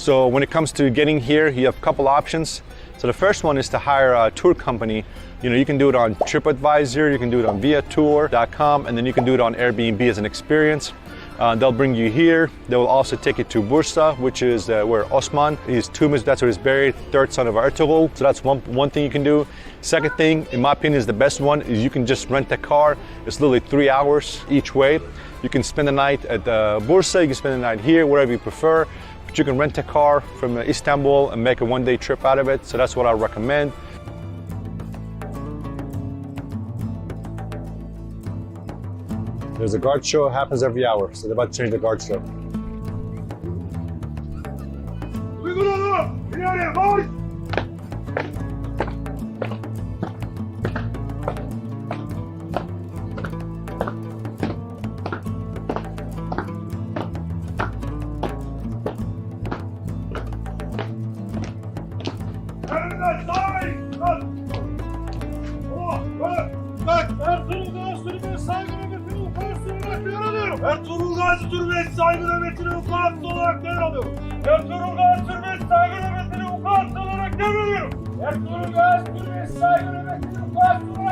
So when it comes to getting here, you have a couple options. So the first one is to hire a tour company. You can do it on TripAdvisor, you can do it on viatour.com, and then you can do it on Airbnb as an experience. They'll bring you here. They will also take you to Bursa, which is where Osman, his tomb is, that's where he's buried, third son of Ertugrul. So that's one thing you can do. Second thing, in my opinion, is the best one, is you can just rent a car. It's literally 3 hours each way. You can spend the night at Bursa, you can spend the night here, wherever you prefer. But you can rent a car from Istanbul and make a one-day trip out of it. So that's what I recommend. There's a guard show, it happens every hour, so they're about to change the guard show. Ertugrul Gazi Türbesi saygı nöbetini vukuatlı olarak devralıyorum. Ertugrul Gazi Türbesi saygı nöbetini vukuatlı olarak devralıyorum. Ertugrul Gazi Türbesi saygı nöbetini vukuatlı olarak